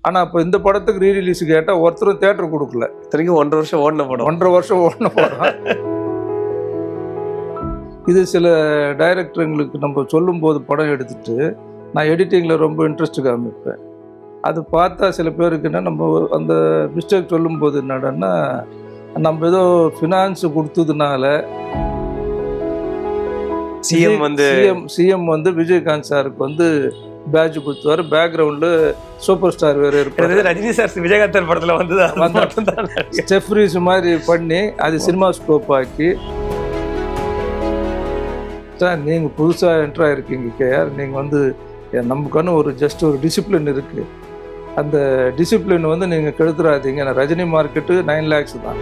ஆனால் அப்போ இந்த படத்துக்கு ரீரிலீஸ் கேட்டால் ஒருத்தரும் தேட்டர் கொடுக்கல. இத்தனைக்கும் 1.5 வருஷம் ஓடின படம். 1.5 வருஷம் ஓடின படம். இது சில டைரக்டருங்களுக்கு நம்ம சொல்லும்போது படம் எடுத்துட்டு நான் எடிட்டிங்கில் ரொம்ப இன்ட்ரெஸ்ட் காமிப்பேன். அது பார்த்தா சில பேருக்கு என்ன, நம்ம அந்த மிஸ்டேக் சொல்லும்போது என்னடன்னா, நம்ம ஏதோ ஃபினான்ஸ் கொடுத்ததுனால சிஎம் வந்து விஜயகாந்த் சாருக்கு வந்து பேட்ச் கொடுத்துவார். பேக்ரவுண்டு சூப்பர் ஸ்டார் வேறு இருப்பாரு. ரஜினி சார் விஜயகாந்த் படத்தில் வந்து ஸ்டெஃப்ரீஸ் மாதிரி பண்ணி அது சினிமா ஸ்கோப் ஆக்கி, சார் நீங்கள் புதுசாக என்ட்ரு ஆகிருக்கீங்க கேஆர், நீங்கள் வந்து நமக்கான ஒரு ஜஸ்ட் ஒரு டிசிப்ளின் இருக்குது, அந்த டிசிப்ளின் வந்து நீங்கள் கெடுத்துடாதீங்க. நான் ரஜினி மார்க்கெட்டு 9 lakhs தான்.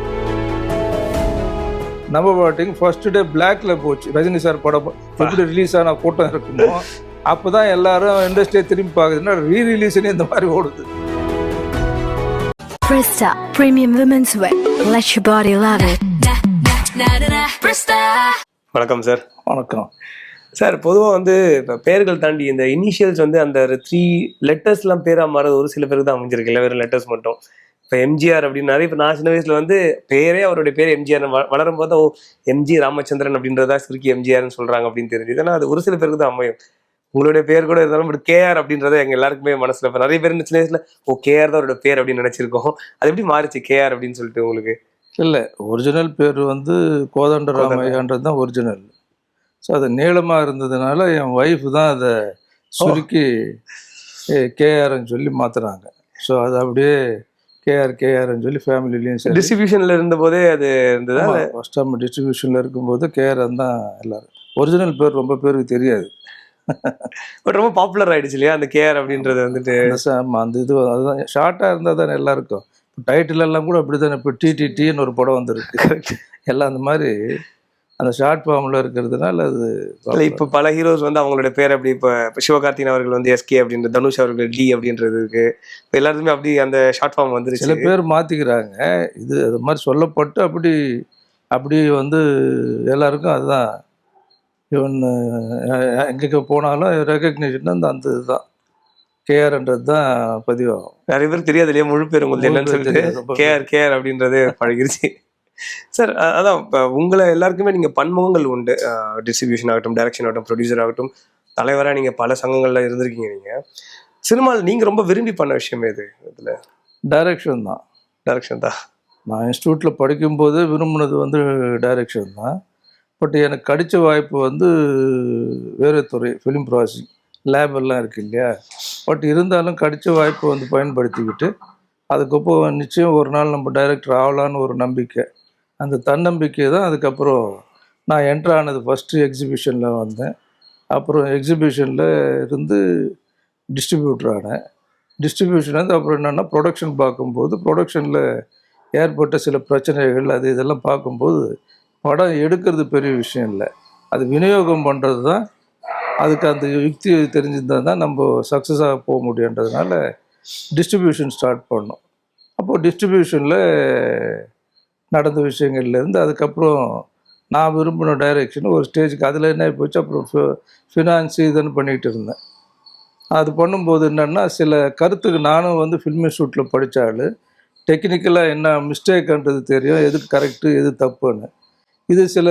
நம்ம பாட்டிங்க ஃபர்ஸ்ட் டே பிளாக்ல போச்சு. ரஜினி சார் படம் எப்படி ரிலீஸ் ஆன கூட்டம் இருக்குமோ அப்போ தான் எல்லாரும் இண்டஸ்ட்ரியை திரும்பி பார்க்குதுன்னா ரீரிலீஸ்னு இந்த மாதிரி ஓடுது. Presta Premium Women's Wear. Let your body love it. வணக்கம் சார். வணக்கம் சார். பொதுவாக வந்து இப்போ பேர்கள் தாண்டி இந்த இனிஷியல்ஸ் வந்து அந்த 3 லெட்டர்ஸ்லாம் பேராக மாறது ஒரு சில பேருக்கு தான் அமைஞ்சிருக்கு, இல்லை வெறும் லெட்டர்ஸ் மட்டும். இப்போ எம்ஜிஆர் அப்படின்னாரு. இப்போ நான் சின்ன வயசில் வந்து பேரே அவருடைய பேர் எம்ஜிஆர், வளரும் போது எம்ஜி ராமச்சந்திரன் அப்படின்றதா சுருக்கி எம்ஜிஆர்னு சொல்கிறாங்க அப்படின்னு தெரிஞ்சுது. ஆனால் அது ஒரு சில பேருக்கு தான் அமையும். உங்களுடைய பேர் கூட இருந்தாலும் பட் கேஆர் அப்படின்றத எங்கள் எல்லாருக்குமே மனசில் இப்போ நிறைய பேர் சின்ன வயசில் கேஆர் தான் அவரோட பேர் அப்படின்னு நினச்சிருக்கோம். அது எப்படி மாறிச்சு கேஆர் அப்படின்னு சொல்லிட்டு உங்களுக்கு? இல்லை, ஒரிஜினல் பேர் வந்து கோதண்டராமையான்றது தான் ஒரிஜினல். ஸோ அது நீளமாக இருந்ததுனால என் ஒய்ஃப் தான் அதை சுருக்கி கேஆர்ன்னு சொல்லி மாற்றுறாங்க. ஸோ அது அப்படியே கேஆர்ன்னு சொல்லி ஃபேமிலிலையும் டிஸ்ட்ரிபியூஷனில் இருந்தபோதே அது இருந்ததா? ஃபர்ஸ்ட் டைம் டிஸ்ட்ரிபியூஷனில் இருக்கும்போது கேஆர்ன்னு தான் எல்லோரும். ஒரிஜினல் பேர் ரொம்ப பேருக்கு தெரியாது, பட் ரொம்ப பாப்புலர் ஆகிடுச்சு இல்லையா அந்த கேஆர் அப்படின்றது வந்துட்டு. அந்த இது அதுதான் ஷார்ட்டாக இருந்தால் தானே எல்லாருக்கும். இப்போ டைட்டில் எல்லாம் கூட அப்படி தானே. இப்போ டிடிடின்னு ஒரு படம் வந்துருக்கு எல்லாம் அந்த மாதிரி அந்த ஷார்ட் ஃபார்மில் இருக்கிறதுனால அது இல்லை. இப்போ பல ஹீரோஸ் வந்து அவங்களோட பேர் அப்படி இப்போ சிவகார்த்திகேயன் அவர்கள் வந்து எஸ்கே அப்படின்ற, தனுஷ் அவர்கள் டி அப்படின்றது இருக்கு. இப்போ எல்லாருமே அப்படி அந்த ஷார்ட் ஃபார்ம் வந்து சில பேர் மாற்றிக்கிறாங்க. இது அது மாதிரி சொல்லப்பட்டு அப்படி வந்து எல்லாருக்கும் அதுதான். இவன் எங்கே போனாலும் ரெகக்னிஷன் அந்த இதுதான் கேஆர்ன்றது தான் பதிவாகும். நிறைய பேருக்கு தெரியாது இல்லையா முழு பேர் உங்களுக்கு என்னன்னு சொல்லிட்டு கேஆர் அப்படின்றது பழகிருச்சு. சார் அதான் இப்போ உங்களை எல்லாருக்குமே நீங்கள் பன்முகங்கள் உண்டு. டிஸ்ட்ரிபியூஷன் ஆகட்டும், டைரக்ஷன் ஆகட்டும், ப்ரொடியூசர் ஆகட்டும், தலைவராக நீங்கள் பல சங்கங்களில் இருந்திருக்கீங்க. நீங்கள் சினிமாவில் நீங்கள் ரொம்ப விரும்பி பண்ண விஷயம் எது? இதில் டைரக்ஷன் தான். நான் இன்ஸ்டியூட்டில் படிக்கும்போது விரும்பினது வந்து டைரக்ஷன் தான். பட் எனக்கு கிடைச்ச வாய்ப்பு வந்து வேறு துறை, ஃபிலிம் ப்ராசஸிங் லேப் எல்லாம் இருக்குது இல்லையா. பட் இருந்தாலும் கிடைச்ச வாய்ப்பு வந்து பயன்படுத்திக்கிட்டு அதுக்கப்புறம் நிச்சயம் ஒரு நாள் நம்ம டைரக்டர் ஆகலான்னு ஒரு நம்பிக்கை, அந்த தன்னம்பிக்கை தான். அதுக்கப்புறம் நான் என்ட்ரு ஆனது ஃபஸ்ட்டு எக்ஸிபிஷனில் வந்தேன். அப்புறம் எக்ஸிபிஷனில் இருந்து டிஸ்ட்ரிபியூட்டர் ஆனேன். டிஸ்ட்ரிபியூஷன் வந்து அப்புறம் என்னென்னா ப்ரொடக்ஷன் பார்க்கும்போது ப்ரொடக்ஷனில் ஏற்பட்ட சில பிரச்சனைகள் அது இதெல்லாம் பார்க்கும்போது படம் எடுக்கிறது பெரிய விஷயம் இல்லை, அது விநியோகம் பண்ணுறது தான். அதுக்கு அந்த யுக்தி தெரிஞ்சிருந்தால் தான் நம்ம சக்ஸஸாக போக முடியுன்றதுனால டிஸ்ட்ரிபியூஷன் ஸ்டார்ட் பண்ணோம். அப்போது டிஸ்ட்ரிபியூஷனில் நடந்த விஷயங்கள்லேருந்து அதுக்கப்புறம் நான் விரும்பின டைரெக்ஷன் ஒரு ஸ்டேஜுக்கு அதில் என்ன போச்சு. அப்புறம் ஃபினான்ஸ் இதுன்னு பண்ணிகிட்டு இருந்தேன். அது பண்ணும்போது என்னென்னா சில கருத்துக்கு நானும் வந்து ஃபில்ம் இன்ஸ்டியூட்டில் படித்தாள், டெக்னிக்கலாக என்ன மிஸ்டேக்குன்றது தெரியும், எது கரெக்டு எது தப்புன்னு. இது சில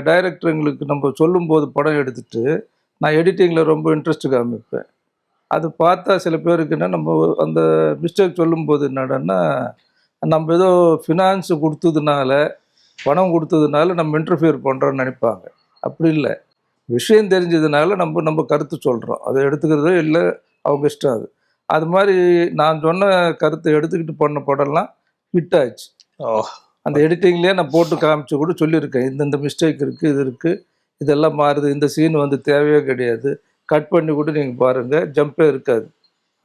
டைரக்டருங்களுக்கு நம்ம சொல்லும்போது படம் எடுத்துகிட்டு நான் எடிட்டிங்கில் ரொம்ப இன்ட்ரெஸ்ட் காமிப்பேன். அது பார்த்தா சில பேருக்கு என்ன, நம்ம அந்த மிஸ்டேக் சொல்லும்போது என்னடன்னா, நம்ம ஏதோ ஃபினான்ஸு கொடுத்ததுனால பணம் கொடுத்ததுனால நம்ம இன்டர்ஃபியர் பண்ணுறோன்னு நினைப்பாங்க. அப்படி இல்லை, விஷயம் தெரிஞ்சதுனால நம்ம கருத்து சொல்கிறோம், அதை எடுத்துக்கிறதோ இல்லை அவங்க இஷ்டம். அது மாதிரி நான் சொன்ன கருத்தை எடுத்துக்கிட்டு பண்ண படம்லாம் ஹிட் ஆச்சு. அந்த எடிட்டிங்லேயே நான் போட்டு காமிச்சு கூட சொல்லியிருக்கேன், இந்த மிஸ்டேக் இருக்குது, இது இருக்குது, இதெல்லாம் மாறுது, இந்த சீன் வந்து தேவையே கிடையாது, கட் பண்ணி கூட நீங்கள் பாருங்கள், ஜம்பே இருக்காது.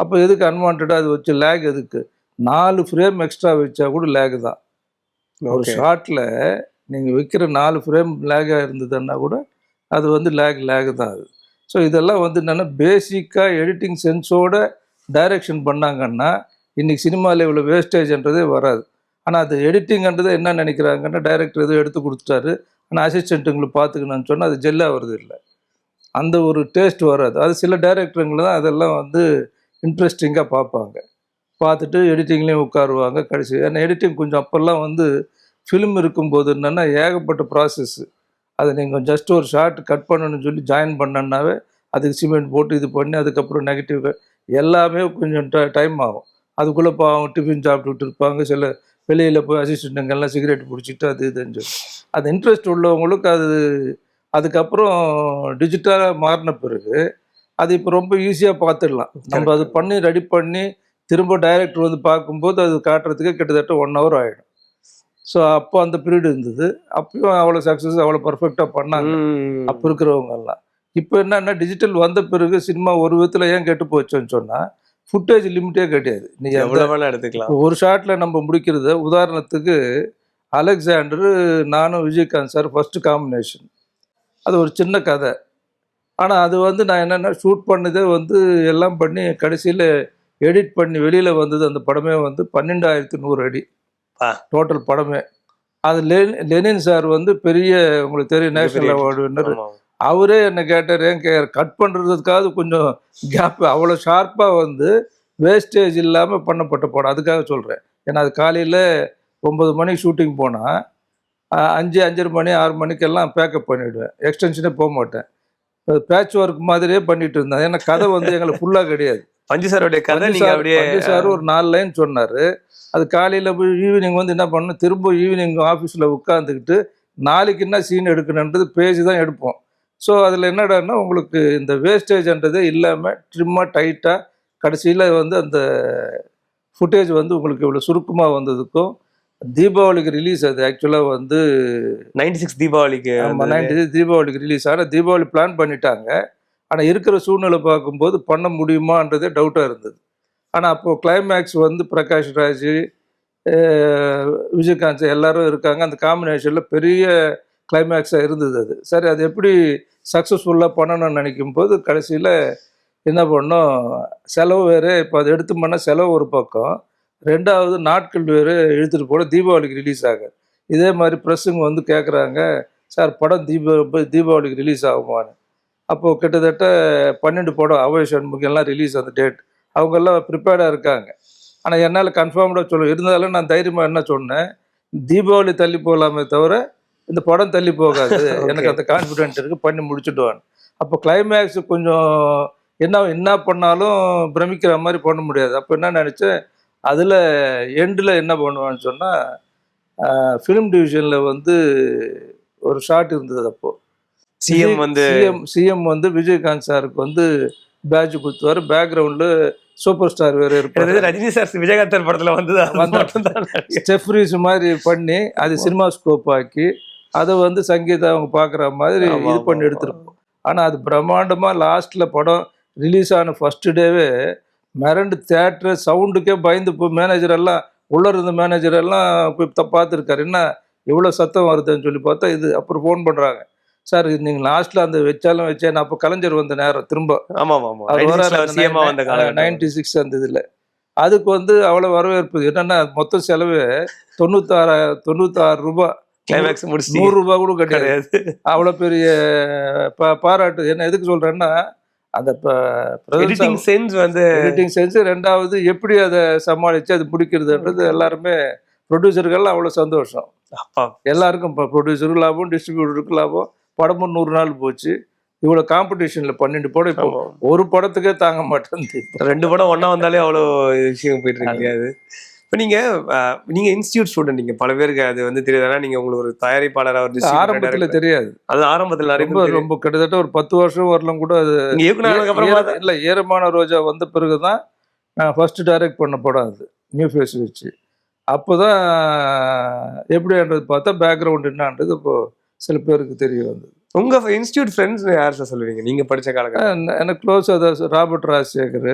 அப்போ எதுக்கு அன்வான்டாக அது வச்சு லேக் எதுக்கு? 4 ஃப்ரேம் எக்ஸ்ட்ரா வச்சா கூட லேக் தான். ஒரு ஷார்ட்டில் நீங்கள் வைக்கிற 4 ஃப்ரேம் லேகாக இருந்ததுன்னா கூட அது வந்து லேக் தான் அது. ஸோ இதெல்லாம் வந்து என்னென்னா பேசிக்காக எடிட்டிங் சென்ஸோட டைரக்ஷன் பண்ணாங்கன்னா இன்றைக்கி சினிமாவில் இவ்வளோ வேஸ்டேஜ்ன்றதே வராது. ஆனால் அது எடிட்டிங்கன்றதை என்ன நினைக்கிறாங்கன்னா, டைரக்டர் எதுவும் எடுத்து கொடுத்துட்டாரு, ஆனால் அசிஸ்டண்ட்டுங்களுக்கு பார்த்துக்கணும்னு சொன்னால் அது ஜெல்லாக வருது இல்லை, அந்த ஒரு டேஸ்ட் வராது. அது சில டைரக்டருங்களை தான் அதெல்லாம் வந்து இன்ட்ரெஸ்டிங்காக பார்ப்பாங்க. பார்த்துட்டு எடிட்டிங்லேயும் உட்காருவாங்க கடைசி. ஏன்னா எடிட்டிங் கொஞ்சம் அப்போல்லாம் வந்து ஃபிலிம் இருக்கும்போது என்னென்னா ஏகப்பட்ட ப்ராசஸ்ஸு. அதை நீங்கள் ஜஸ்ட் ஒரு ஷார்ட் கட் பண்ணணும்னு சொல்லி ஜாயின் பண்ணனாவே அதுக்கு சிமெண்ட் போட்டு இது பண்ணி அதுக்கப்புறம் நெகட்டிவ் எல்லாமே கொஞ்சம் டைம் ஆகும். அதுக்குள்ளே அவங்க டிஃபின் சாப்பிட்டுட்டு இருப்பாங்க. சில வெளியில் போய் அசிஸ்டண்ட்டுங்கெல்லாம் சிகரெட் பிடிச்சிட்டு அது இதுன்னு சொல்லி அது இன்ட்ரெஸ்ட் உள்ளவங்களுக்கு அது அதுக்கப்புறம் டிஜிட்டலாக மாறின பிறகு அது இப்போ ரொம்ப ஈஸியாக பார்த்துடலாம். நம்ம அது பண்ணி ரெடி பண்ணி திரும்ப டைரக்டர் வந்து பார்க்கும்போது அது காட்டுறதுக்கு கிட்டத்தட்ட 1 hour ஆகிடும். ஸோ அப்போ அந்த பீரியட் இருந்தது. அப்பயும் அவ்வளோ சக்ஸஸ் அவ்வளோ பர்ஃபெக்டாக பண்ணாங்க அப்போ இருக்கிறவங்கெல்லாம். இப்போ என்னன்னா டிஜிட்டல் வந்த பிறகு சினிமா ஒரு விதத்தில் ஏன் கெட்டு போச்சுன்னு சொன்னால் ஃபுட்டேஜ் லிமிட்டே கிடையாது. நீங்கள் எவ்வளோ வேணா எடுத்துக்கலாம். ஒரு ஷாட்டில் நம்ம முடிக்கிறது உதாரணத்துக்கு அலெக்சாண்டரு நானும் விஜயகாந்த் சார் ஃபஸ்ட்டு காம்பினேஷன். அது ஒரு சின்ன கதை. ஆனால் அது வந்து நான் என்னென்னா ஷூட் பண்ணதே வந்து எல்லாம் பண்ணி கடைசியில் எடிட் பண்ணி வெளியில் வந்தது அந்த படமே வந்து 12,100 அடி டோட்டல் படமே. அது லெனின் சார் வந்து பெரிய உங்களுக்கு தெரியும் நேஷனல் அவார்டு வின்னர். அவரே என்னை கேட்டார் ஏன் கட் பண்ணுறதுக்காவது கொஞ்சம் கேப் அவ்வளோ ஷார்ப்பாக வந்து வேஸ்டேஜ் இல்லாமல் பண்ணப்பட்ட படம். அதுக்காக சொல்கிறேன். ஏன்னா அது காலையில் 9 மணிக்கு ஷூட்டிங் போனால் 5, 5:30 மணி 6 மணிக்கெல்லாம் பேக்கப் பண்ணிவிடுவேன். எக்ஸ்டென்ஷனே போக மாட்டேன். பேட்ச் ஒர்க் மாதிரியே பண்ணிட்டு இருந்தேன். ஏன்னா கதை வந்து எங்களுக்கு ஃபுல்லாக கிடையாது. பஞ்சு சாரோடைய கதை நீங்கள் அப்படியே பஞ்சு சார் ஒரு 4 லைன் சொன்னார். அது காலையில் போய் ஈவினிங் வந்து என்ன பண்ணணும் திரும்ப ஈவினிங் ஆஃபீஸில் உட்காந்துக்கிட்டு நாளைக்கு என்ன சீன் எடுக்கணுன்றது பேசி தான் எடுப்போம். ஸோ அதில் என்னடான்னா உங்களுக்கு இந்த வேஸ்டேஜ்ன்றதே இல்லாமல் ட்ரிம்மாக டைட்டாக கடைசியில் வந்து அந்த ஃபுட்டேஜ் வந்து உங்களுக்கு இவ்வளோ சுருக்கமாக வந்ததுக்கும் தீபாவளிக்கு ரிலீஸ். அது ஆக்சுவலாக வந்து 96 தீபாவளிக்கு 96 தீபாவளிக்கு ரிலீஸ். ஆனால் தீபாவளி பிளான் பண்ணிட்டாங்க. ஆனால் இருக்கிற சூழ்நிலை பார்க்கும்போது பண்ண முடியுமான்றதே டவுட்டாக இருந்தது. ஆனால் அப்போது கிளைமேக்ஸ் வந்து பிரகாஷ் ராஜ் விஜயகாந்த் எல்லாரும் இருக்காங்க. அந்த காம்பினேஷனில் பெரிய கிளைமேக்ஸாக இருந்தது அது. சரி அது எப்படி சக்ஸஸ்ஃபுல்லாக பண்ணணும்னு நினைக்கும் போது கடைசியில் என்ன பண்ணோம் செலவு வேறு. இப்போ அது எடுத்து பண்ணால் செலவு ஒரு பக்கம், ரெண்டாவது நாட்கள் வேறு இழுத்துட்டு போட தீபாவளிக்கு ரிலீஸ் ஆகுது. இதே மாதிரி ப்ரெஸ்ஸுங்க வந்து கேட்குறாங்க சார் படம் தீபாவளிக்கு ரிலீஸ் ஆகுமான்னு. அப்போது கிட்டத்தட்ட 12 படம் அவை சண்முகெல்லாம் ரிலீஸ் அந்த டேட் அவங்கெல்லாம் ப்ரிப்பேர்டாக இருக்காங்க. ஆனால் என்னால் கன்ஃபார்ம்டாக சொல்ல இருந்தாலும் நான் தைரியமாக என்ன சொன்னேன் தீபாவளி தள்ளி போகலாமே தவிர இந்த படம் தள்ளி போகாது. எனக்கு அந்த கான்ஃபிடென்ட் இருக்குது பண்ணி முடிச்சுடுவான். அப்போ கிளைமேக்ஸ் கொஞ்சம் என்ன பண்ணாலும் பிரமிக்கிற மாதிரி பண்ண முடியாது. அப்போ என்ன நினச்சேன் அதில் எண்டில் என்ன பண்ணுவான்னு சொன்னால் ஃபிலிம் டிவிஷனில் வந்து ஒரு ஷாட் இருந்தது. அப்போது சிஎம் வந்து விஜயகாந்த் சாருக்கு வந்து பேட்ச் கொடுத்துவார். பேக்ரவுண்டில் சூப்பர் ஸ்டார் வேறு இருப்பாரு. ரஜினி சார் விஜயகாந்த் படத்தில் வந்து ஸ்டெஃப்ரீஸ் மாதிரி பண்ணி அது சினிமா ஸ்கோப் ஆக்கி அதை வந்து சங்கீதா அவங்க பார்க்குற மாதிரி இது பண்ணி எடுத்துருப்போம். ஆனால் அது பிரம்மாண்டமாக லாஸ்ட்டில் படம் ரிலீஸ் ஆன ஃபஸ்ட்டு டேவே மிரண்டு தேட்டரு சவுண்டுக்கே பயந்து போய் மேனேஜரெல்லாம் உள்ளே இருந்த மேனேஜரெல்லாம் போய் பார்த்துருக்காரு. என்ன எவ்வளோ சத்தம் வருதுன்னு சொல்லி பார்த்தா இது அப்புறம் ஃபோன் பண்ணுறாங்க சார் இது நீங்கள் லாஸ்ட்டில் அந்த வச்சாலும் வச்சேன். அப்போ கலைஞர் வந்த நேரம் திரும்ப 96 அந்த இதில் அதுக்கு வந்து அவ்வளோ வரவேற்பு. என்னென்னா மொத்த செலவு 96 ரூபா. கிளைமேக்ஸ் முடிச்சு 100 ரூபா கூட கிடையாது. அவ்வளோ பெரிய பாராட்டு. என்ன எதுக்கு சொல்கிறேன்னா அந்த எடிட்டிங் சென்ஸ் ரெண்டாவது எப்படி அதை சமாளித்து அது பிடிக்கிறதுன்றது எல்லாருமே ப்ரொடியூசர்கள் அவ்வளோ சந்தோஷம். எல்லாருக்கும் இப்போ ப்ரொடியூசருக்கு லாபம், டிஸ்ட்ரிபியூட்டருக்கு லாபம். படமும் 100 நாள் போச்சு. இவ்வளோ காம்படிஷனில் 12 படம் இப்போ ஒரு படத்துக்கே தாங்க மாட்டேன். 2 படம் ஒன்றா வந்தாலே அவ்வளோ விஷயம் போயிட்டு இருக்கு. அது இப்போ நீங்கள் இன்ஸ்டியூட் ஸ்டூடெண்ட், நீங்கள் பல பேருக்கு அது வந்து தெரியாதுன்னா நீங்கள் உங்களுக்கு ஒரு தயாரிப்பாளராக ஆரம்பத்தில் தெரியாது. அது ஆரம்பத்தில் நிறைய ரொம்ப கிட்டத்தட்ட ஒரு 10 வருஷம் வரலாம் கூட. அது இல்லை ஈரமான ரோஜா வந்த பிறகு தான் நான் ஃபஸ்ட்டு டைரக்ட் பண்ண படம் அது நியூ ஃபேஸ் வச்சு. அப்போ தான் எப்படின்றது பார்த்தா பேக்ரவுண்ட் என்னான்றது இப்போது சில பேருக்கு தெரிய வந்தது. உங்கள் இன்ஸ்டியூட் ஃப்ரெண்ட்ஸ் யார் சார் சொல்லுவீங்க நீங்கள் படித்த காலத்தில்? எனக்கு க்ளோஸ் அதான் ராபர்ட் ராஜசேகர்,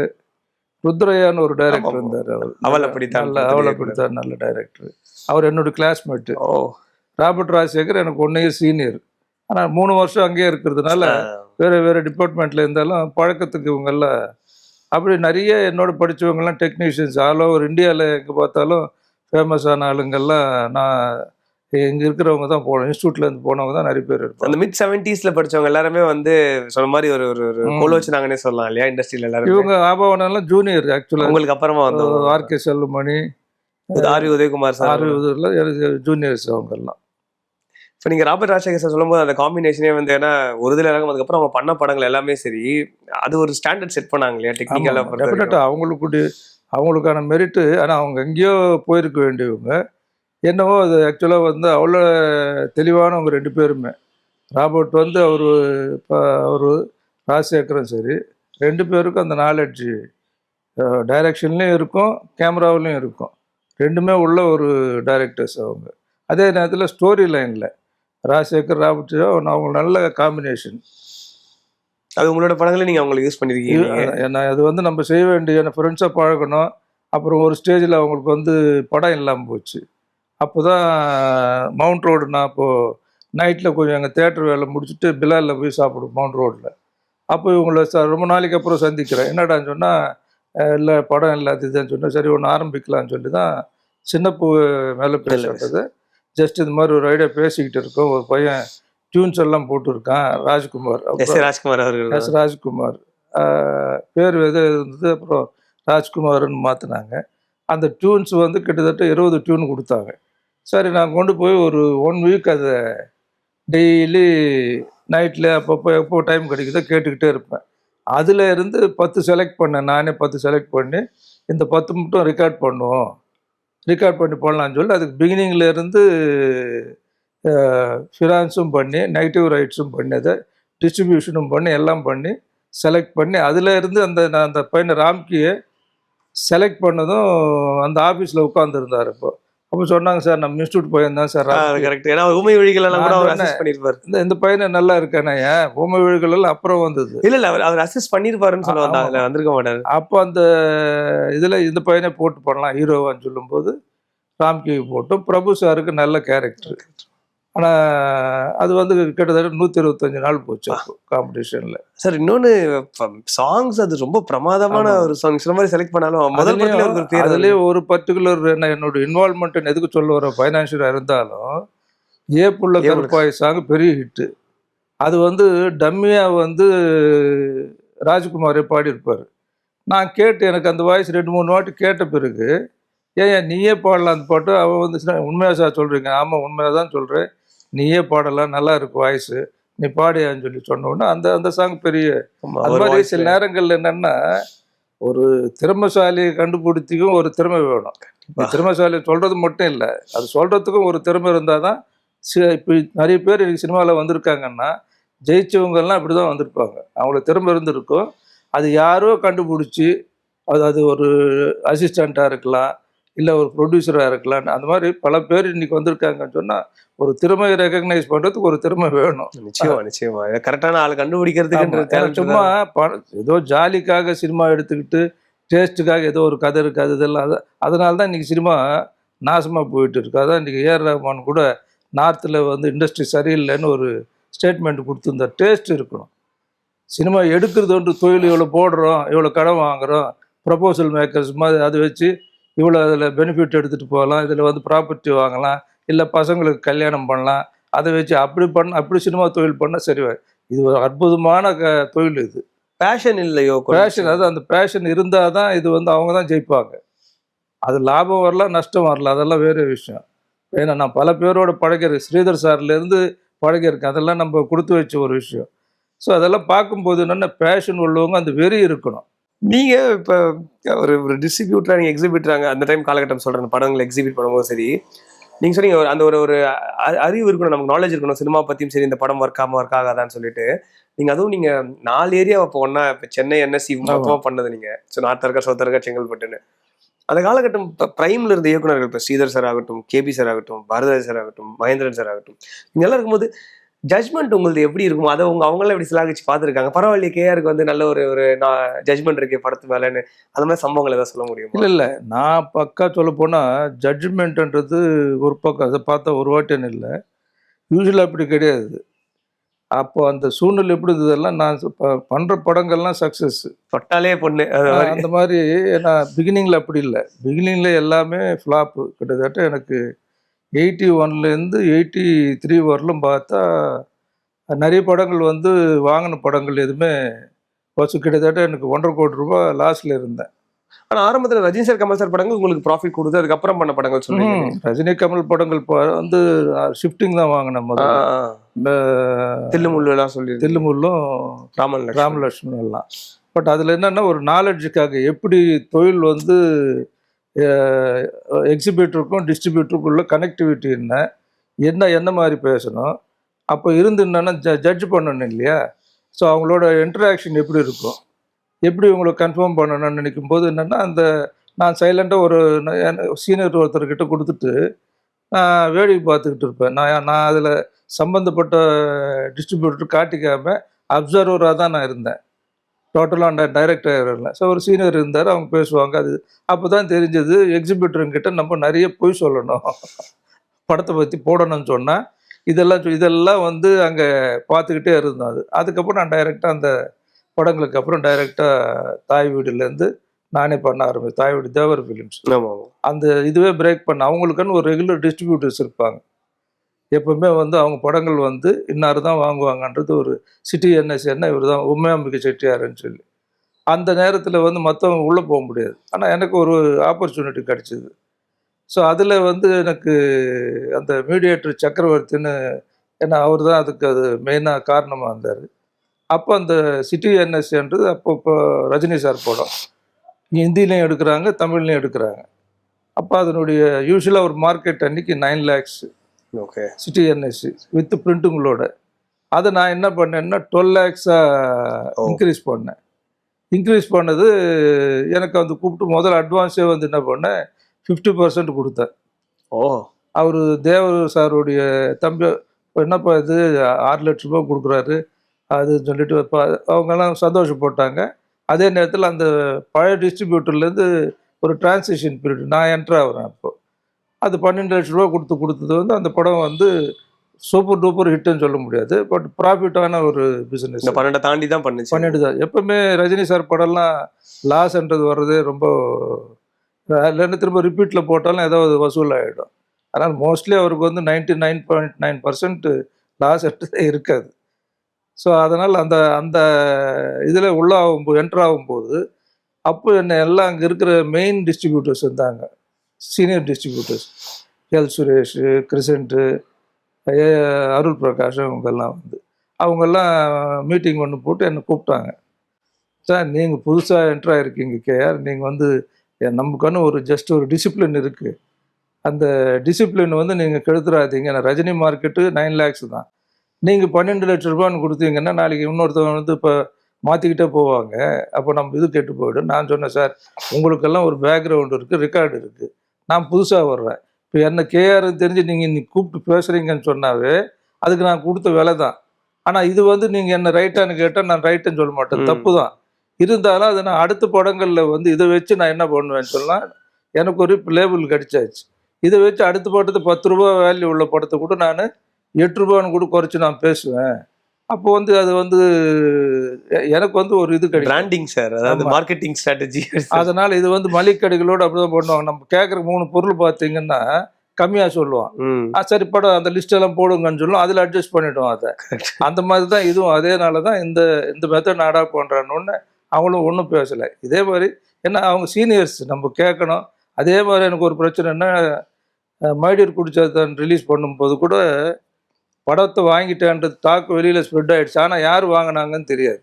ருத்ரையான்னு ஒரு டைரக்டர் இருந்தார். அவளை பிடித்தார் நல்ல டைரக்டர். அவர் என்னோட கிளாஸ்மேட்டு. ராபர்ட் ராஜசேகர் எனக்கு 1 இயர் சீனியர். ஆனால் 3 வருஷம் அங்கேயே இருக்கிறதுனால வேறு டிபார்ட்மெண்ட்டில் இருந்தாலும் பழக்கத்துக்கு இவங்கெல்லாம் அப்படி நிறைய என்னோட படித்தவங்கெல்லாம் டெக்னீஷியன்ஸ் ஆல் ஓவர் இந்தியாவில் எங்கே பார்த்தாலும் ஃபேமஸான ஆளுங்கள்லாம் நான் இங்கே இருக்கிறவங்க தான் போனோம், இன்ஸ்டியூட்லேருந்து போனவங்க தான் நிறைய பேர் இருப்பாங்க. அந்த மிட் 70s படிச்சவங்க எல்லாருமே வந்து சொன்ன மாதிரி ஒரு ஒரு ஒரு கோல் வச்சுனாங்கன்னே சொல்லலாம் இல்லையா, இண்டஸ்ட்ரியில எல்லாரும். இவங்க ஆபாவனெல்லாம் ஜூனியர் ஆக்சுவலாக. உங்களுக்கு அப்புறமா வந்து R K Selvamani, R V Udhayakumar sir, ஆர்வதில் ஜூனியர்ஸ் அவங்கெல்லாம். இப்போ நீங்கள் ராபர்ட் ராஜசேகர் சார் சொல்லும்போது அந்த காம்பினேஷனே வந்து ஏன்னா ஒரு இதில் இறங்கும், அதுக்கப்புறம் அவங்க பண்ண படங்கள் எல்லாமே சரி அது ஒரு ஸ்டாண்டர்ட் செட் பண்ணாங்க இல்லையா டெக்னிக்கலாக. டெஃபினட்டாக அவங்களுக்கான மெரிட்டு. ஆனால் அவங்க எங்கேயோ போயிருக்க வேண்டியவங்க, என்னவோ அது ஆக்சுவலாக வந்து அவ்வளோ தெளிவானவங்க ரெண்டு பேருமே. ராபர்ட் வந்து அவர் ராஜசேகரும் சரி, ரெண்டு பேருக்கும் அந்த நாலேஜ் டைரக்ஷன்லேயும் இருக்கும், கேமராவிலையும் இருக்கும். ரெண்டுமே உள்ள ஒரு டைரக்டர்ஸ் அவங்க. அதே நேரத்தில் ஸ்டோரி லைனில் ராஜசேகர் ராபர்ட் அவங்க நல்ல காம்பினேஷன். அது உங்களோட படங்களே நீங்கள் அவங்களை யூஸ் பண்ணியிருக்கீங்க. ஏன்னா அது வந்து நம்ம செய்ய வேண்டிய ஃப்ரெண்ட்ஸாக பழகணும். அப்புறம் ஒரு ஸ்டேஜில் அவங்களுக்கு வந்து படம் இல்லாமல் போச்சு. அப்போ தான் மவுண்ட் ரோடு, நான் அப்போது நைட்டில் கொஞ்சம் எங்கள் தேட்டர் வேலை முடிச்சுட்டு பிலாலில் போய் சாப்பிடுவோம் மவுண்ட் ரோட்டில். அப்போ இவங்கள ரொம்ப நாளைக்கு அப்புறம் சந்திக்கிறேன். என்னடான்னு சொன்னால், இல்லை படம் இல்லை அது இதுன்னு சொன்னால், சரி ஒன்று ஆரம்பிக்கலான்னு சொல்லி தான் சின்னப்பூ மேலே பேசுறது. ஜஸ்ட் இது மாதிரி ஒரு ஐடியா பேசிக்கிட்டு இருக்கோம். ஒரு பையன் டியூன்ஸ் எல்லாம் போட்டிருக்கான், ராஜ்குமார். ராஜ்குமார் அவர்கள், ராஜ்குமார் பேர் எது இருந்தது, அப்புறம் ராஜ்குமார்னு மாற்றினாங்க. அந்த டியூன்ஸ் வந்து கிட்டத்தட்ட 20 டியூன் கொடுத்தாங்க. சரி நான் கொண்டு போய் ஒரு 1 வீக் அதை டெய்லி நைட்டில் அப்பப்போ எப்போ டைம் கிடைக்குதோ கேட்டுக்கிட்டே இருப்பேன். அதில் இருந்து 10 செலக்ட் பண்ணேன், நானே 10 செலக்ட் பண்ணி இந்த 10 மட்டும் ரெக்கார்ட் பண்ணுவோம், ரெக்கார்ட் பண்ணி போடலான்னு சொல்லி அதுக்கு பிகினிங்கில் இருந்து ஃபினான்ஸும் பண்ணி நெகட்டிவ் ரைட்ஸும் பண்ணி அதை டிஸ்ட்ரிபியூஷனும் பண்ணி எல்லாம் பண்ணி செலக்ட் பண்ணி அதில் இருந்து நான் அந்த பையனை ராம்கியை செலக்ட் பண்ணதும் அந்த ஆஃபீஸில் உட்காந்துருந்தார். அப்போ சொன்னாங்க, சார் நம்ம இன்ஸ்டியூட் போயிருந்தேன் சார். கரெக்ட், ஏன்னா ஊமை விழிகளெல்லாம் கூட அவர் அசிஸ்ட் பண்ணியிருப்பார். இந்த பையனை நல்லா இருக்கானே, ஏன் ஊமை விழிகள் எல்லாம் அப்புறம் வந்தது. இல்லை அவர் அசிஸ்ட் பண்ணியிருப்பாருன்னு சொல்லுவாங்க, அதில் வந்திருக்க மாட்டார். அப்போ அந்த இதில் இந்த பையனை போட்டு பண்ணலாம் ஹீரோவான்னு சொல்லும்போது ராம்கிக்கு போட்டோம். பிரபு சாருக்கு நல்ல கேரக்டர். ஆனால் அது வந்து கிட்டத்தட்ட 125 நாள் போச்சு காம்படிஷனில். சார் இன்னொன்று சாங்ஸ் அது ரொம்ப பிரமாதமான ஒரு சாங்ஸ் மாதிரி செலக்ட் பண்ணாலும் முதல் அதுலேயே ஒரு பர்டிகுலர் என்னோட இன்வால்மெண்ட் எதுக்கு சொல்ல வர ஃபைனான்ஷியலாக இருந்தாலும் ஏப்புள்ள கருப்பாய் சாங் பெரிய ஹிட்டு. அது வந்து டம்மியாக வந்து ராஜ்குமாரே பாடியிருப்பார். நான் கேட்டு எனக்கு அந்த வாய்ஸ் 2-3 வாட்டி கேட்ட பிறகு, ஏன் நீயே பாடலாம் அந்த பாட்டு. அவன் வந்து உண்மையாக சார் சொல்கிறீங்க, ஆமாம் உண்மையாக தான் சொல்கிறேன், நீயே பாடலாம் நல்லா இருக்கு வாய்ஸு, நீ பாடியான்னு சொல்லி சொன்னோன்னா அந்த சாங் பெரிய. அது மாதிரி சில நேரங்கள் என்னென்னா ஒரு திறமைசாலியை கண்டுபிடிச்சிக்கும் ஒரு திறமை வேணும். திறமைசாலி சொல்கிறது மட்டும் இல்லை, அது சொல்கிறதுக்கும் ஒரு திறமை இருந்தால் தான். இப்போ நிறைய பேர் எனக்கு சினிமாவில் வந்திருக்காங்கன்னா ஜெயிச்சவங்கெல்லாம் இப்படி தான் வந்திருப்பாங்க. அவங்களுக்கு திறமை இருந்திருக்கும், அது யாரோ கண்டுபிடிச்சி அது ஒரு அசிஸ்டண்ட்டாக இருக்கலாம், இல்லை ஒரு ப்ரொடியூசராக இருக்கலாம். அந்த மாதிரி பல பேர் இன்னைக்கு வந்திருக்காங்கன்னு சொன்னால் ஒரு திறமையை ரெகக்னைஸ் பண்ணுறதுக்கு ஒரு திறமை வேணும். நிச்சயமா கரெக்டான ஆள் கண்டுபிடிக்கிறதுக்கு. சும்மா ஏதோ ஜாலிக்காக சினிமா எடுத்துக்கிட்டு டேஸ்ட்டுக்காக ஏதோ ஒரு கதை இருக்காது இதெல்லாம். அதனால தான் இன்றைக்கி சினிமா நாசமாக போயிட்டு இருக்கு. அதான் இன்றைக்கி ஏஆர் ரஹ்மான் கூட நார்த்தில் வந்து இண்டஸ்ட்ரி சரியில்லைன்னு ஒரு ஸ்டேட்மெண்ட் கொடுத்துருந்த. டேஸ்ட் இருக்கணும். சினிமா எடுக்கிறது ஒன்று தொழில், இவ்வளோ போடுறோம், இவ்வளோ கடன் வாங்குகிறோம், ப்ரப்போசல் மேக்கர்ஸ் மாதிரி அதை வச்சு இவ்வளோ அதில் பெனிஃபிட் எடுத்துகிட்டு போகலாம், இதில் வந்து ப்ராப்பர்ட்டி வாங்கலாம், இல்லை பசங்களுக்கு கல்யாணம் பண்ணலாம், அதை வச்சு அப்படி சினிமா தொழில் பண்ணால் சரி. இது ஒரு அற்புதமான தொழில். இது பேஷன் இல்லையோ, பேஷன். அது அந்த பேஷன் இருந்தால் தான் இது வந்து அவங்க தான் ஜெயிப்பாங்க. அது லாபம் வரலாம் நஷ்டம் வரலாம், அதெல்லாம் வேறு விஷயம். ஏன்னா நான் பல பேரோட பழகிறேன், ஸ்ரீதர் சார்லேருந்து பழகிருக்கேன். அதெல்லாம் நம்ம கொடுத்து வச்ச ஒரு விஷயம். ஸோ அதெல்லாம் பார்க்கும்போது என்னென்ன பேஷன் உள்ளவங்க அந்த வெறி இருக்கணும். நீங்கள் இப்போ ஒரு டிஸ்ட்ரிபியூட்டராக நீங்கள் எக்ஸிபியூட்டராங்க அந்த டைம் காலகட்டம் சொல்கிறேன், படங்களை எக்ஸிபியூட் பண்ணும்போது சரி, நீங்கள் சொன்னீங்க அந்த ஒரு அறிவு இருக்கணும், நமக்கு நாலேஜ் இருக்கணும் சினிமா பற்றியும் சரி, இந்த படம் ஒர்க் ஆகாதான்னு சொல்லிட்டு. நீங்கள் அதுவும் நீங்கள் 4 ஏரியா இப்போ ஒன்றா, இப்போ சென்னை என்எஸ்சி மொத்தமாக பண்ணது நீங்கள். ஸோ நார்த் இருக்கா சவுத் இருக்கா செங்கல்பட்டுன்னு அந்த காலகட்டம் இப்போ ப்ரைமில் இருந்த இயக்குநர்கள், இப்போ ஸ்ரீதர் சார் ஆகட்டும், கேபி சார் ஆகட்டும், பாரதிராஜ் சார் ஆகட்டும், மகேந்திரன் சார் ஆகட்டும், இங்கெல்லாம் இருக்கும்போது ஜட்மெண்ட் உங்களுக்கு எப்படி இருக்கும்? அதை அவங்களாம் எப்படி சிலாகிச்சு பார்த்துருக்காங்க? பரவாயில்லையே, கேஆருக்கு வந்து நல்ல ஒரு ஜட்மெண்ட் இருக்கே படத்து மேலேன்னு, அந்த மாதிரி சம்பவங்கள் ஏதாவது சொல்ல முடியும்? இல்லை நான் பக்கா சொல்ல போனால் ஜட்ஜ்மெண்ட்ன்றது ஒரு பக்கம், அதை பார்த்தா ஒரு வாட்டின்னு இல்லை, யூஸ்வலாக அப்படி கிடையாது. அப்போ அந்த சூழ்நிலை எப்படி இருந்ததெல்லாம் நான் பண்ணுற படங்கள்லாம் சக்ஸஸ் தொட்டாலே பொண்ணு அந்த மாதிரி. ஏன்னா பிகினிங்கில் அப்படி இல்லை, பிகினிங்கில் எல்லாமே ஃப்ளாப்பு. கிட்டத்தட்ட எனக்கு 81லேருந்து 83 வரலும் பார்த்தா நிறைய படங்கள் வந்து வாங்கின படங்கள் எதுவுமே கிட்டத்தட்ட எனக்கு 1.5 கோடி ரூபாய் லாஸ்ல இருந்தேன். ஆனா ஆரம்பத்துல ரஜினி சார் கமல் சார் படங்கள் உங்களுக்கு ப்ராஃபிட் கொடுத்து அதுக்கப்புறம் பண்ண படங்கள் சொல்றீங்க. ரஜினி கமல் படங்கள் வந்து ஷிஃப்டிங் தான் வாங்கினேன் முதல்ல. தில்லுமுள்ளு எல்லாம் சொல்லி தில்லுமுள்ளும் ராமலட்சுமணன் எல்லாம். பட் அதில் என்னென்னா ஒரு நாலெட்ஜுக்காக எப்படி தொழில் வந்து எக்ஸிபியூட்டருக்கும் டிஸ்ட்ரிபியூட்டருக்குள்ள கனெக்டிவிட்டி என்ன மாதிரி பேசணும், அப்போ இருந்து என்னென்னா ஜட்ஜ் பண்ணணும் இல்லையா. ஸோ அவங்களோட இன்ட்ராக்ஷன் எப்படி இருக்கும், எப்படி உங்களை கன்ஃபார்ம் பண்ணணும்னு நினைக்கும் போது என்னென்னா நான் சைலண்ட்டாக ஒரு சீனியர் ஒருத்தர்கிட்ட கொடுத்துட்டு நான் வேடிக்கை பார்த்துக்கிட்டு இருப்பேன். நான் அதில் சம்மந்தப்பட்ட டிஸ்ட்ரிபியூட்டர் காட்டிக்காமல் அப்சர்வராக தான் நான் இருந்தேன். டோட்டலாக அந்த டைரக்டர் இல்லை. ஸோ ஒரு சீனியர் இருந்தார், அவங்க பேசுவாங்க. அது அப்போ தான் தெரிஞ்சது எக்ஸிபியூட்டருங்கிட்ட நம்ம நிறைய பொய் சொல்லணும், படத்தை பற்றி போடணும்னு சொன்னால் இதெல்லாம் வந்து அங்கே பார்த்துக்கிட்டே இருந்தோம். அதுக்கப்புறம் நான் டைரெக்டாக அந்த படங்களுக்கு அப்புறம் டைரெக்டாக தாய் வீடுலேருந்து நானே பண்ண ஆரம்பிச்சேன். தாய் வீடு தேவர் ஃபிலிம்ஸ். அந்த இதுவே பிரேக் பண்ண அவங்களுக்குன்னு ஒரு ரெகுலர் டிஸ்ட்ரிபியூட்டர்ஸ் இருப்பாங்க. எப்பவுமே வந்து அவங்க படங்கள் வந்து இன்னார் தான் வாங்குவாங்கன்றது ஒரு சிட்டி என்ன இவர் தான் உண்மையாம்பிக்கை செட்டியாருன்னு சொல்லி அந்த நேரத்தில் வந்து மற்றவங்க உள்ளே போக முடியாது. ஆனால் எனக்கு ஒரு ஆப்பர்ச்சுனிட்டி கிடச்சிது. ஸோ அதில் வந்து எனக்கு அந்த மீடியேட்டர் சக்கரவர்த்தின்னு, ஏன்னா அவர் தான் அதுக்கு அது மெயினாக காரணமாக இருந்தார். அப்போ அந்த சிட்டி என்எஸ்ன்றது அப்போ ரஜினி சார் படம் ஹிந்திலையும் எடுக்கிறாங்க, தமிழ்லையும் எடுக்கிறாங்க. அப்போ அதனுடைய யூஸ்வலாக ஒரு மார்க்கெட் அன்னைக்கு 9 lakhs. Okay. City NSC with பிரிண்ட்டுங்களோட. அதை நான் என்ன பண்ணேன்னா 12 lakhs இன்க்ரீஸ் பண்ணேன். இன்க்ரீஸ் பண்ணது எனக்கு வந்து கூப்பிட்டு முதல்ல அட்வான்ஸே வந்து என்ன பண்ணேன் 50% கொடுத்தேன். அவர் தேவர் சாருடைய தம்பி என்னப்பா இது 6 லட்ச ரூபா கொடுக்குறாரு அதுன்னு சொல்லிட்டு அவங்கெல்லாம் சந்தோஷப்பட்டாங்க. அதே நேரத்தில் அந்த பழைய டிஸ்ட்ரிபியூட்டர்லேருந்து ஒரு டிரான்சிஷன் பீரியட் நான் என்ட்ரு ஆகிறேன். அப்போ அது 12 லட்ச ரூபா கொடுத்தது வந்து அந்த படம் வந்து சூப்பர் டூப்பர் ஹிட்டுன்னு சொல்ல முடியாது, பட் ப்ராஃபிட்டான ஒரு பிஸ்னஸ். 12 தாண்டி தான் 12 தான். எப்பவுமே ரஜினி சார் படம்லாம் லாஸ்ன்றது வர்றதே ரொம்ப இல்லைன்னு திரும்ப ரிப்பீட்டில் போட்டாலும் ஏதாவது வசூல் ஆகிடும். ஆனால் மோஸ்ட்லி அவருக்கு வந்து 99.9% லாஸ் இருக்காது. ஸோ அதனால் அந்த அந்த இதில் என்ட்ரு ஆகும்போது அப்போ என்ன எல்லாம் அங்கே இருக்கிற மெயின் டிஸ்ட்ரிபியூட்டர்ஸ் இருந்தாங்க, சீனியர் டிஸ்ட்ரிபியூட்டர்ஸ், எல் சுரேஷ், கிறிசன்ட்டு, அருள் பிரகாஷ், அவங்கெல்லாம் மீட்டிங் ஒன்று போட்டு என்னை கூப்பிட்டாங்க. சார் நீங்கள் புதுசாக என்ட்ரு ஆகிருக்கீங்க கேஆர், நீங்கள் வந்து நமக்கான ஒரு ஜஸ்ட் ஒரு டிசிப்ளின் இருக்குது, அந்த டிசிப்ளின் வந்து நீங்கள் கெடுத்துடாதீங்க. நான் ரஜினி மார்க்கெட்டு 9 lakhs தான், நீங்கள் 12 லட்ச ரூபான்னு கொடுத்தீங்கன்னா நாளைக்கு இன்னொருத்தவங்க வந்து இப்போ மாற்றிக்கிட்டே போவாங்க, அப்போ நம்ம இது கெட்டு போய்டும். நான் சொன்னேன் சார் உங்களுக்கெல்லாம் ஒரு பேக்ரவுண்டு இருக்குது, ரெக்கார்டு இருக்குது, நான் புதுசாக வர்றேன், இப்போ என்ன கேஆர்னு தெரிஞ்சு நீங்கள் இன்னைக்கு கூப்பிட்டு பேசுகிறீங்கன்னு சொன்னாவே அதுக்கு நான் கொடுத்த விலை தான். ஆனால் இது வந்து நீங்கள் என்ன ரைட்டானு கேட்டால் நான் ரைட்டுன்னு சொல்ல மாட்டேன், தப்பு தான். இருந்தாலும் அது நான் அடுத்த படங்களில் வந்து இதை வச்சு நான் என்ன பண்ணுவேன்னு சொல்லலாம், எனக்கு ஒரு லேபிள் கிடைச்சாச்சு. இதை வச்சு அடுத்த படத்தை 10 ரூபா வேல்யூ உள்ள படத்தை கூட நான் 8 ரூபான்னு கூட குறைச்சி நான் பேசுவேன். அப்போ வந்து அது வந்து எனக்கு வந்து ஒரு இது கிடைக்கும், பிராண்டிங் சார், அதாவது மார்க்கெட்டிங் ஸ்ட்ராட்டஜி. அதனால் இது வந்து மளிகை கடைகளோடு அப்படி தான் பண்ணுவாங்க. நம்ம கேட்குற 3 பொருள் பார்த்தீங்கன்னா கம்மியாக சொல்லுவான், சரி படம் அந்த லிஸ்டெல்லாம் போடுங்கன்னு சொல்லுவோம், அதில் அட்ஜஸ்ட் பண்ணிவிடுவோம் அதை. அந்த மாதிரி தான் இதுவும் அதேனால தான் இந்த மெத்தட் நான் அடாப்ட் பண்ணுறான்னு அவங்களும் ஒன்றும் பேசலை. இதே மாதிரி ஏன்னா அவங்க சீனியர்ஸ் நம்ம கேட்கணும். அதே மாதிரி எனக்கு ஒரு பிரச்சனைன்னா மைடியர் குடிச்சாத்தான் ரிலீஸ் பண்ணும்போது கூட படத்தை வாங்கிட்டேன்றது டாக் வெளியில் ஸ்ப்ரெட் ஆகிடுச்சு. ஆனால் யார் வாங்கினாங்கன்னு தெரியாது.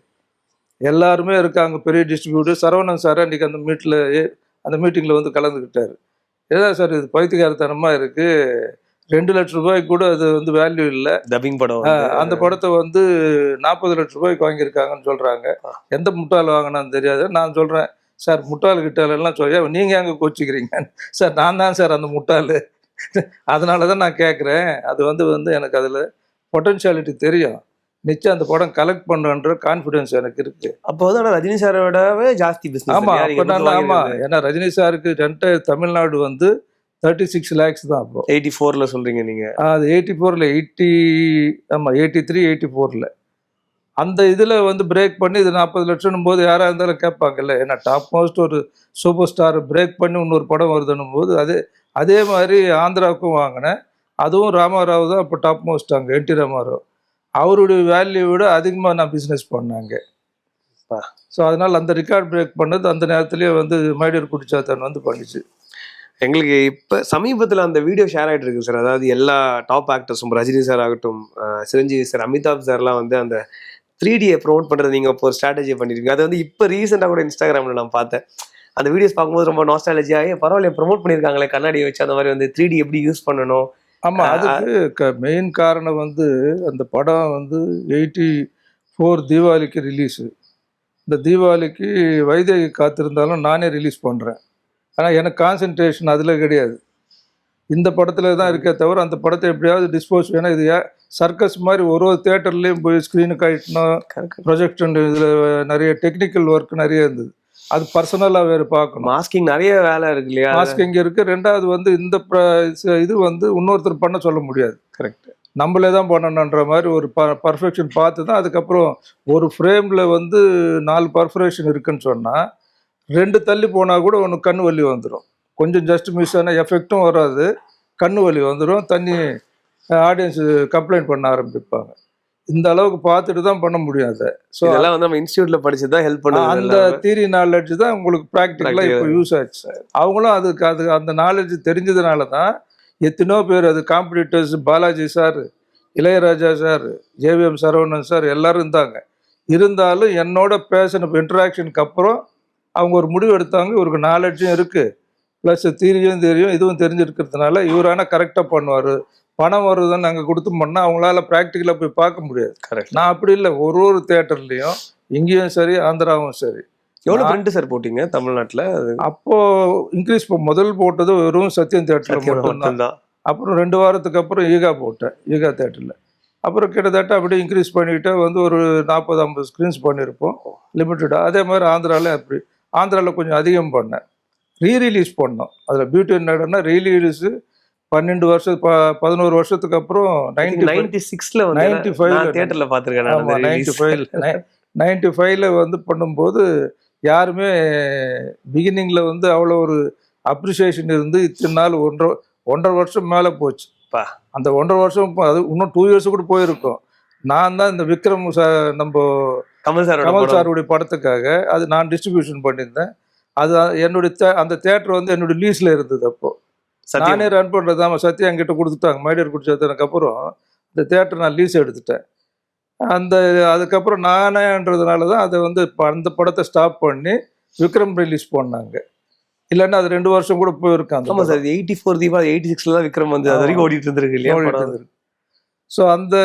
எல்லாருமே இருக்காங்க பெரிய டிஸ்ட்ரிபியூட்டர். சரவணன் சார் அன்றைக்கி அந்த மீட்டிங்கில் வந்து கலந்துக்கிட்டார். ஏதா சார் இது பைத்தியக்காரத்தனமாக இருக்குது, 2 லட்ச ரூபாய்க்கு கூட அது வந்து வேல்யூ இல்லை, டப்பிங் படம், அந்த படத்தை வந்து 40 லட்ச ரூபாய்க்கு வாங்கியிருக்காங்கன்னு சொல்கிறாங்க, எந்த முட்டாள் வாங்கினான்னு தெரியாது. நான் சொல்கிறேன் சார் முட்டாள் கிட்டாலெல்லாம் சொல்ல நீங்கள் எங்கே கோச்சிக்கிறீங்க சார், நான் தான் சார் அந்த முட்டாள், அதனால தான் நான் கேட்குறேன். அது வந்து எனக்கு அதில் பொட்டன்ஷியாலிட்டி தெரியும், நிச்சயம் அந்த படம் கலெக்ட் பண்ணுன்ற கான்ஃபிடன்ஸ் எனக்கு இருக்குது. அப்போ வந்து ரஜினி சாரோடவே ஜாஸ்தி பிஸ்னஸ். ஆமாம், அப்போ நான் ஆமாம், ஏன்னா ரஜினி சாருக்கு தமிழ்நாடு வந்து 36 lakhs தான். அப்போ 84ல் சொல்கிறீங்க நீங்கள்? அது 84ல் 83 84ல் அந்த இதில் வந்து பிரேக் பண்ணி இது 40 லட்சம் போது யாராக இருந்தாலும் கேட்பாங்கல்ல. ஏன்னா டாப் மோஸ்ட் ஒரு சூப்பர் ஸ்டார் பிரேக் பண்ணி இன்னொரு படம் வருதுன்னும் போது அதே மாதிரி ஆந்திராவுக்கும் வாங்கினேன். அதுவும் ராமாராவ் தான் இப்போ டாப் மோஸ்ட் அங்கே, என்டி ராமாராவ். அவருடைய வேல்யூ விட அதிகமாக நான் பிஸ்னஸ் பண்ணாங்க. ஸோ அதனால் அந்த ரெக்கார்ட் பிரேக் பண்ணது அந்த நேரத்துலேயே வந்து மைடியர் குடிச்சாத்தான் வந்து பண்ணிச்சு. எங்களுக்கு இப்போ சமீபத்தில் அந்த வீடியோ ஷேர் ஆகிட்டு இருக்கு சார். அதாவது எல்லா டாப் ஆக்டர்ஸும், ரஜினி சார் ஆகட்டும், சிரஞ்சீவி சார், அமிதாப் சார்லாம் வந்து அந்த 3Dயை ப்ரொமோட் பண்ணுறது நீங்கள் இப்போ ஒரு ஸ்ட்ராட்டஜி பண்ணியிருக்கீங்க. அது வந்து இப்போ ரீசெண்டாக கூட இன்ஸ்டாகிராமில் நான் பார்த்தேன். அந்த வீடியோஸ் பார்க்கும்போது ரொம்ப நாஸ்டாலஜியாக பரவாயில்ல ப்ரொமோட் பண்ணியிருக்காங்களே, கண்ணாடியை வச்சு அந்த மாதிரி வந்து 3D எப்படி யூஸ் பண்ணணும். ஆமாம், அதுக்கு மெயின் காரணம் வந்து அந்த படம் வந்து 84 தீபாவளிக்கு ரிலீஸு. இந்த தீபாவளிக்கு வைதேகி காத்திருந்தாலும் நானே ரிலீஸ் பண்ணுறேன். ஆனால் எனக்கு கான்சன்ட்ரேஷன் அதில் கிடையாது, இந்த படத்தில் தான் இருக்கே தவிர அந்த படத்தை எப்படியாவது டிஸ்போஸ் வேணும். இது சர்க்கஸ் மாதிரி ஒரு தேட்டர்லேயும் போய் ஸ்க்ரீனுக்கு ஆகிட்டணும், ப்ரொஜெக்ஷன், இதில் நிறைய டெக்னிக்கல் ஒர்க் நிறைய இருந்தது. அது பர்சனலாக வேறு பார்க்கணும். மாஸ்கிங் நிறைய வேலை இருக்கு இல்லையா? மாஸ்கிங் இருக்குது. ரெண்டாவது வந்து இந்த இது வந்து இன்னொருத்தர் பண்ண சொல்ல முடியாது. கரெக்ட், நம்மளே தான் பண்ணணுன்ற மாதிரி ஒரு பர்ஃபெக்ஷன் பார்த்து தான். அதுக்கப்புறம் ஒரு ஃப்ரேமில் வந்து 4 பர்ஃபரேஷன் இருக்குன்னு சொன்னால் 2 தள்ளி போனால் கூட ஒன்று கண்ணு வலி வந்துடும். கொஞ்சம் ஜஸ்ட் மிஸ் ஆனால் எஃபெக்டும் வராது, கண்ணு வலி வந்துடும். தண்ணி ஆடியன்ஸு கம்ப்ளைண்ட் பண்ண ஆரம்பிப்பாங்க. இந்த அளவுக்கு பார்த்துட்டு தான் பண்ண முடியும் அதை. ஸோ அதெல்லாம் வந்து நம்ம இன்ஸ்டியூட்டில் படிச்சு தான் ஹெல்ப் பண்ணுவோம். அந்த தியரி நாலேஜ் தான் உங்களுக்கு ப்ராக்டிக்கலாக இப்போ யூஸ் ஆச்சு சார். அவங்களும் அதுக்கு அந்த நாலேஜ் தெரிஞ்சதுனால தான் எத்தனையோ பேர், அது competitors, Balaji sir, Ilaiyaraaja sir, JVM Saravanan sir எல்லாரும் இருந்தாலும் என்னோட பேசின இன்ட்ராக்ஷனுக்கு அப்புறம் அவங்க ஒரு முடிவு எடுத்தாங்க. இவருக்கு நாலேஜும் இருக்குது, ப்ளஸ் தியரியும் தெரியும், இதுவும் தெரிஞ்சிருக்கிறதுனால இவரான கரெக்டாக பண்ணுவார். பணம் வருதுன்னு நாங்கள் கொடுத்து பண்ணால் அவங்களால ப்ராக்டிக்கலாக போய் பார்க்க முடியாது. கரெக்ட். நான் அப்படி இல்லை, ஒரு தேட்டர்லேயும் இங்கேயும் சரி ஆந்திராவும் சரி. எவ்வளோ பிரிண்ட் சார் போட்டிங்க தமிழ்நாட்டில்? அப்போது இன்க்ரீஸ் முதல் போட்டது வெறும் சத்யம் தேட்டரில் மட்டும்தான். அப்புறம் 2 வாரத்துக்கு அப்புறம் ஈகா போட்டேன், ஈகா தேட்டரில். அப்புறம் கிட்டத்தட்ட அப்படியே இன்க்ரீஸ் பண்ணிக்கிட்டே வந்து ஒரு 40-50 ஸ்க்ரீன்ஸ் பண்ணியிருப்போம் லிமிட்டடாக. அதே மாதிரி ஆந்திராவில் அப்படி, ஆந்திராவில் கொஞ்சம் அதிகம் பண்ணேன். ரீரிலீஸ் பண்ணோம். அதில் பியூட்டி என்னன்னா ரீரிலீஸு 11 வருஷத்துக்கு அப்புறம் 96ல 95 தியேட்டரில் பார்த்துருக்கேன். ஆமாம், 95ல் வந்து பண்ணும்போது யாருமே பிகினிங்கில் வந்து அவ்வளோ ஒரு அப்ரிசியேஷன் இருந்து இத்தனை நாள் 1.5 வருஷம் மேலே போச்சு. அந்த 1.5 வருஷம் அது இன்னும் 2 இயர்ஸ் கூட போயிருக்கும். நான் தான் இந்த விக்ரம் நம்ம கமல் சாருடைய படத்துக்காக அது நான் டிஸ்ட்ரிபியூஷன் பண்ணியிருந்தேன். அது என்னுடைய அந்த தேட்டர் வந்து என்னுடைய லீஸில் இருந்தது. அப்போது நானே ரன் பண்ணுறது. ஆமாம், சத்யா என்கிட்ட கொடுத்துட்டாங்க. மைடியர் குடிச்சதுக்கு அப்புறம் இந்த தேட்டர் நான் லீஸ் எடுத்துட்டேன். அதுக்கப்புறம் நானேன்றதுனால தான் அதை வந்து அந்த படத்தை ஸ்டாப் பண்ணி விக்ரம் ரிலீஸ் பண்ணாங்க. இல்லைன்னா அது 2 வருஷம் கூட போயிருக்காங்க. ஆமாம் சார், 84 தீபாவளி 86ல தான் விக்ரம் வந்து அது வரைக்கும் ஓடிட்டு இருந்திருக்கு இல்லையா? ஸோ அந்த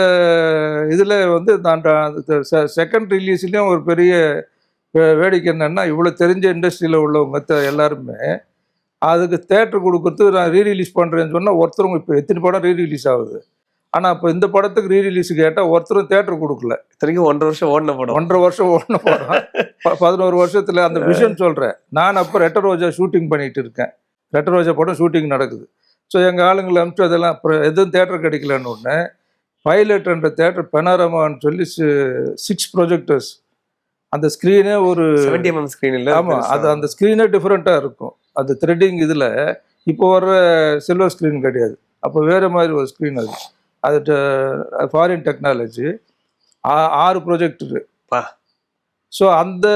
இதில் வந்து நான் செகண்ட் ரிலீஸ்லேயும் ஒரு பெரிய வேடிக்கை என்னென்னா, இவ்வளோ தெரிஞ்ச இண்டஸ்ட்ரியில் உள்ளவங்க எல்லாருமே அதுக்கு தேட்டர் கொடுக்குறதுக்கு நான் ரீரிலீஸ் பண்ணுறேன்னு சொன்னால் ஒருத்தரும் இப்போ எத்தனை படம் ரீரிலீஸ் ஆகுது. ஆனால் இப்போ இந்த படத்துக்கு ரீரிலீஸ் கேட்டால் ஒருத்தரும் தேட்டர் கொடுக்கல. இத்தனைக்கும் 1.5 வருஷம் ஓடின படம். 1.5 வருஷம் ஓடின படம் 11 வருஷத்தில் அந்த விஷயம் சொல்கிறேன். நான் அப்போ ரெட்ட ரோஜா ஷூட்டிங் பண்ணிகிட்டு இருக்கேன். ரெட்ட ரோஜா படம் ஷூட்டிங் நடக்குது. ஸோ எங்கள் ஆளுங்களை அனுப்பிச்சு அதெல்லாம் அப்புறம் எதுவும் தேட்டர் கிடைக்கலன்னு ஒன்று பைலட்ன்ற தேட்டர் பெனாரமான்னு சொல்லி 6 ப்ரொஜெக்டர்ஸ். அந்த ஸ்க்ரீனே ஒரு 70mm ஸ்க்ரீன் இல்லை. ஆமாம், அது அந்த ஸ்க்ரீனே டிஃப்ரெண்ட்டாக இருக்கும். அது த்ரெட்டிங் இதில் இப்போ வர்ற சில்வர் ஸ்க்ரீன் கிடையாது. அப்போ வேறு மாதிரி ஒரு ஸ்க்ரீன் அது ஃபாரின் டெக்னாலஜி. 6 ப்ரொஜெக்டரு. ஸோ அந்த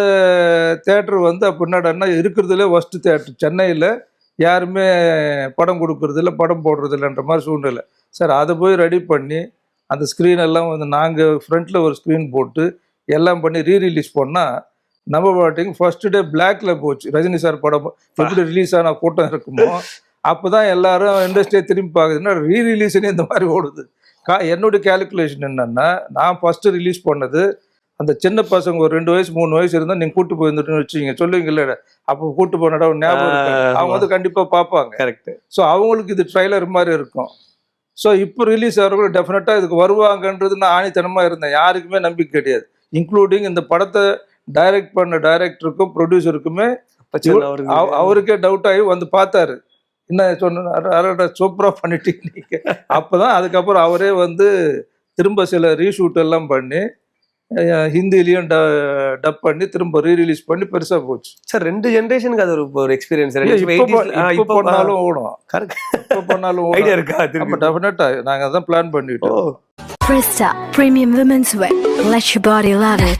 தேட்டர் வந்து அப்போ என்னடான்னா இருக்கிறதுல ஃபஸ்ட்டு தேட்டர் சென்னையில் யாருமே படம் கொடுக்குறதில்ல, படம் போடுறதில்லன்ற மாதிரி சூழ்நிலை. சார் அதை போய் ரெடி பண்ணி அந்த ஸ்க்ரீன் எல்லாம் வந்து நாங்கள் ஃப்ரண்ட்டில் ஒரு ஸ்க்ரீன் போட்டு எல்லாம் பண்ணி ரீரிலீஸ் பண்ணால் நம்ம பாட்டிங்க ஃபர்ஸ்ட் டே பிளாக்ல போச்சு. ரஜினி சார் படம் எப்படி ரிலீஸ் ஆன கூட்டம் இருக்குமோ அப்போ தான் எல்லாரும் இண்டஸ்ட்ரியை திரும்பி பார்க்குதுன்னா ரீரிலீஸ்னே இந்த மாதிரி ஓடுது. என்னுடைய கேல்குலேஷன் என்னென்னா, நான் ஃபஸ்ட்டு ரிலீஸ் பண்ணது அந்த சின்ன பசங்க ஒரு 2 வயசு 3 வயசு இருந்தால் நீங்கள் கூட்டு போயிருந்துட்டுன்னு வச்சுக்கிங்க சொல்லுவீங்கல்ல, அப்போ கூட்டு போனடா ஞாபகம் அவங்க வந்து கண்டிப்பாக பார்ப்பாங்க. கரெக்டு. ஸோ அவங்களுக்கு இது ட்ரைலர் மாதிரி இருக்கும். ஸோ இப்போ ரிலீஸ் ஆகிறவங்க டெஃபினட்டாக இதுக்கு வருவாங்கன்றது நான் ஆணித்தனமாக இருந்தேன். யாருக்குமே நம்பிக்கை கிடையாது, இன்க்ளூடிங் இந்த படத்தை டைரக்ட் பண்ண டைரக்டருக்கும் ப்ரொடியூசருக்குமே. அவருக்கே டவுட் ஆகி வந்து பார்த்தாரு, என்ன சொன்ன சூப்பராக பண்ணிட்டீங்க நீங்கள். அப்போ தான் அதுக்கப்புறம் அவரே வந்து திரும்ப சில ரீஷூட் எல்லாம் பண்ணி ஹிந்திலையும் டப் பண்ணி திரும்ப ரீரிலீஸ் பண்ணி பெருசாக போச்சு. சார் 2 ஜெனரேஷனுக்கு அது ஒரு எக்ஸ்பீரியன்ஸ். இப்போ பண்ணாலும் ஓடும், இப்போ பண்ணாலும் ஐடியா ஓடும். இருக்கா? நம்ம டெஃபினட்டாக நாங்கள் அதான் பிளான் பண்ணிட்டோம். Presta Premium Women's Wear. Let your body love it.